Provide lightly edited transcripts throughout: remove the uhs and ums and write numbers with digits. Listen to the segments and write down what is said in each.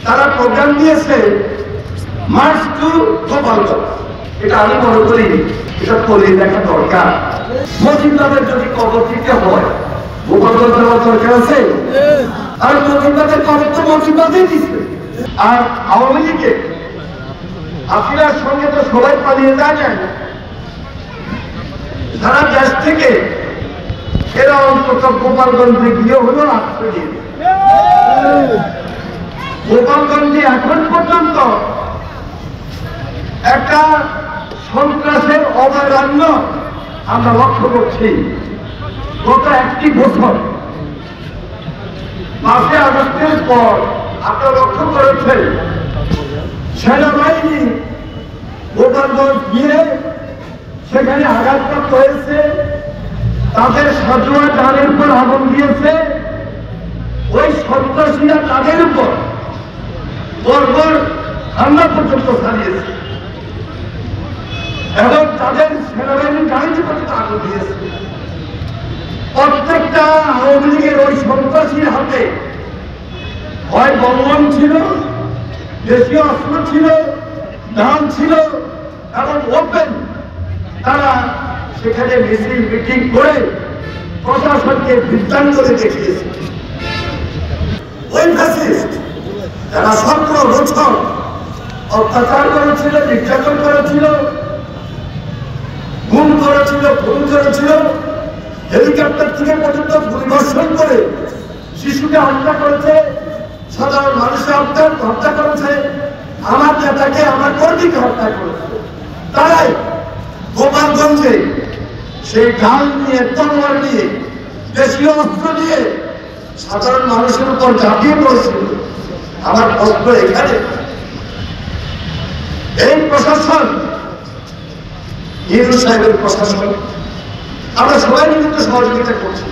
তারা প্রোগ্রাম দিয়েছে March two Gopalganj. এটা আমি মনে করি এটা করে দেখা দরকার। মজিদাদের যদি কবর দিতে হয় গোপালগঞ্জ যাওয়ার দরকার আছে? আর মজিদাদের কবর তো মজিদাতেই দিচ্ছে। আর আওয়ামী লীগে হাসিনার সঙ্গে তো সবাই পালিয়ে যায় না, সারা দেশ থেকে এরা অন্তত গোপালগঞ্জে গিয়ে হলো আশ্রয় দিয়ে। গোপালগঞ্জে এখন পর্যন্ত একটা সন্ত্রাসের অভয়ারণ্য আমরা লক্ষ্য করছি। গত একটি বছর 5 আগস্টের পর আপনারা লক্ষ্য করেছেন সেনাবাহিনী গোপালগঞ্জ গিয়ে সেখানে আঘাতপ্রাপ্ত হয়েছে, তাদের সাজোয়া জানের উপর আগুন দিয়েছে। ওই সন্ত্রাসীরা তাদের উপর বর্বর হামলা পর্যন্ত চালিয়েছে এবং তাদের সেনাবাহিনীর গাড়িতে পর্যন্ত আগুন দিয়েছে। প্রত্যেকটা আওয়ামী লীগের ওই সন্ত্রাসীর হাতে হয় বলবান ছিল, দেশীয় অস্ত্র ছিল, ধান ছিল এবং ওপেন তারা সেখানে মিছিল মিটিং করে প্রশাসনকে বিভ্রান্ত করে দেখিয়েছে। ওই ফ্যাসিস্ট যারা 17 বছর অত্যাচার করেছিল, নির্যাতন করেছিল, গুম করেছিল, খুন করেছিল, হেলিকপ্টার থেকে পর্যন্ত পরিদর্শন করে শিশুকে হত্যা করেছে, সাধারণ মানুষকে হত্যা করেছে, আমার নেতাকে আমার কর্মীকে হত্যা করেছে। তারাই গোপালগঞ্জে সেই ঢাল নিয়ে, তলোয়ার নিয়ে, দেশীয় অস্ত্র নিয়ে সাধারণ মানুষের উপর ঝাঁপিয়ে পড়েছিল। আমার প্রশ্ন এখানে, এই প্রশাসন, ইউনূস সাহেবের প্রশাসন, আমরা সবাই মিলে সহযোগিতা করছি,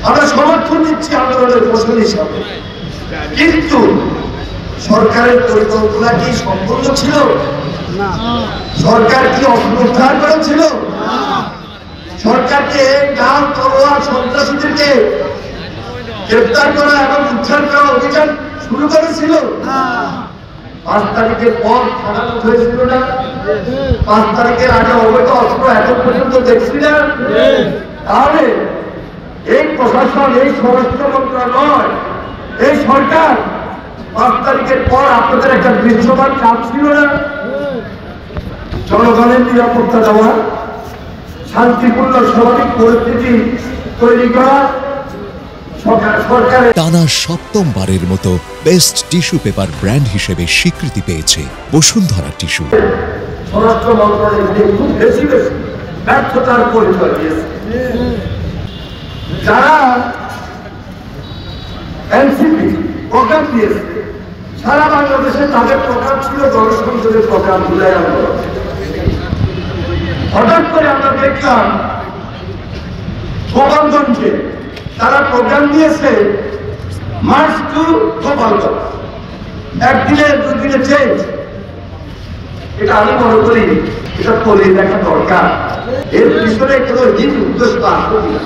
আমরা সমর্থন দিচ্ছি আন্দোলনের ফসল হিসাবে, কিন্তু সরকারের পরিকল্পনা কি সম্পূর্ণ ছিল? সরকার কি অস্ত্র করেছিল? সরকারকে ডাল তলোয়ার সন্ত্রাসীদেরকে গ্রেপ্তার করা এবং উদ্ধার করা অভিযান শুরু করেছিল? 5 তারিখের পর খারাপ হয়েছিল না? 5 তারিখের আগে অবৈধ অস্ত্র এখন পর্যন্ত দেখছি না? তাহলে এই প্রশাসন, এই স্বরাষ্ট্র মন্ত্রণালয়, এই সরকার 5 তারিখের পর আপনাদের একটা দৃশ্যমান কাজ ছিল না? জনগণের নিরাপত্তা দেওয়া, শান্তিপূর্ণ স্বাভাবিক পরিস্থিতি তৈরি করা। টানা 7মবারের মতো বেস্ট টিস্যু পেপার ব্র্যান্ড হিসেবে স্বীকৃতি পেয়েছে বসুন্ধরা টিস্যু। স্বরাষ্ট্র মন্ত্রণালয় খুব বেশি ব্যর্থতার পরিচয় দিয়েছে। যারা এনসিপি প্রোগ্রাম দিয়েছে সারা বাংলাদেশে, তাদের প্রোগ্রাম ছিল গণসংযোগের প্রোগ্রাম, জুলাই আন্দোলন। হঠাৎ করে আমরা দেখলাম গোপালগঞ্জে তারা প্রোগ্রাম দিয়েছে মার্চ টু গোপালগঞ্জ, একদিনে 2 দিনে চেঞ্জ। এটা আমি মনে করি এটা করে দেখা দরকার। এর পিছনে কোনো হিত উদ্দেশ্য আসবে না,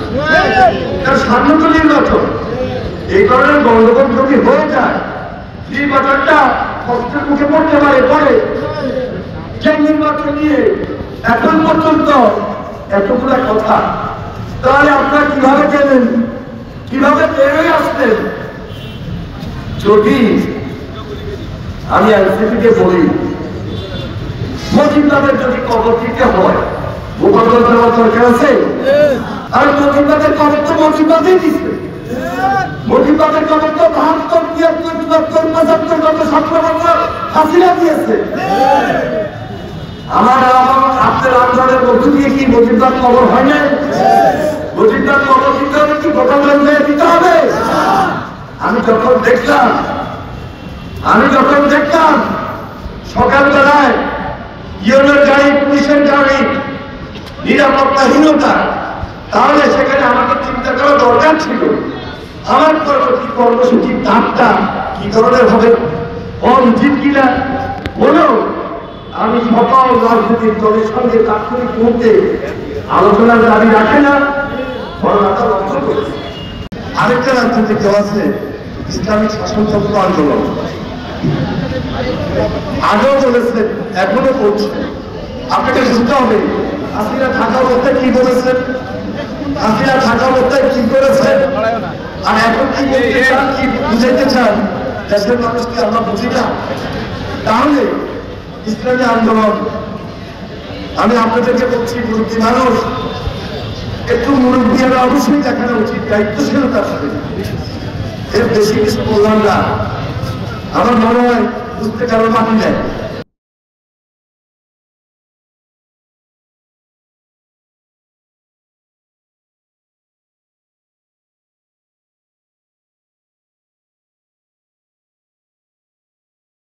এটা সাধারণত নির্বাচন। এই ধরনের গণ্ডগোল যদি হয়ে যায়, নির্বাচনটা কষ্টের মুখে পড়তে পারে। পরে যে নির্বাচন নিয়ে এখন পর্যন্ত এতগুলা কথা, তাহলে আপনারা কিভাবে গেলেন, কিভাবে বেরোয় আসতেন? যদি আমি এনসিপিকে বলি মজিদাদের যদি কবর দিতে হয় গোপালগঞ্জ যাওয়ার দরকার আছে? আর মজিদাদের কবর তো মজিদাতেই দিচ্ছে। মজিদাদের কবর তো 72, 73, 74, 75 গত 17 বছর হাসিনা দিয়েছে। আমার আপনার আন্দোলনের মধ্য দিয়ে কি মজিদার কবর হয় না? মজিদার কবর দিতে হবে কি গোপালগঞ্জে দিতে হবে? আমি যখন দেখলাম সকালবেলায় ইউনিয়নের গাড়ি, পুলিশের গাড়ি, নিরাপত্তাহীনতা, তাহলে সেখানে আমাকে চিন্তা করা দরকার ছিল আমার পরবর্তী কর্মসূচির ধাপটা কি ধরনের হবে, অনুচিত কিনা। হলো আমি সকল রাজনৈতিক দলের সঙ্গে তাৎক্ষণিক মুহূর্তে আলোচনার দাবি রাখে না, বরং আমরা লক্ষ্য করেছি। আরেকটা রাজনৈতিক দল আছে ইসলামিক শাসনতন্ত্র আন্দোলন। আগেও বলেছেন, এখনো বলছেন, আপনাকে শুনতে হবে হাসিনা থাকা অবস্থায় কি বলেছেন, হাসিনা থাকা অবস্থায় কি করেছেন, আর এখন কি বলতে চান, কি বুঝাইতে চান দেশের মানুষকে আমরা বুঝি না। তাহলে ইসলামী আন্দোলন, আমি আপনাদেরকে বলছি, মুরব্বী মানুষ, একটু মুরব্বীরা অবশ্যই দেখানো উচিত দায়িত্বশীলতার সাথে। এর বেশি কিছু বললাম না, আমার মনে হয় বুঝতে কারো বাকি নেই।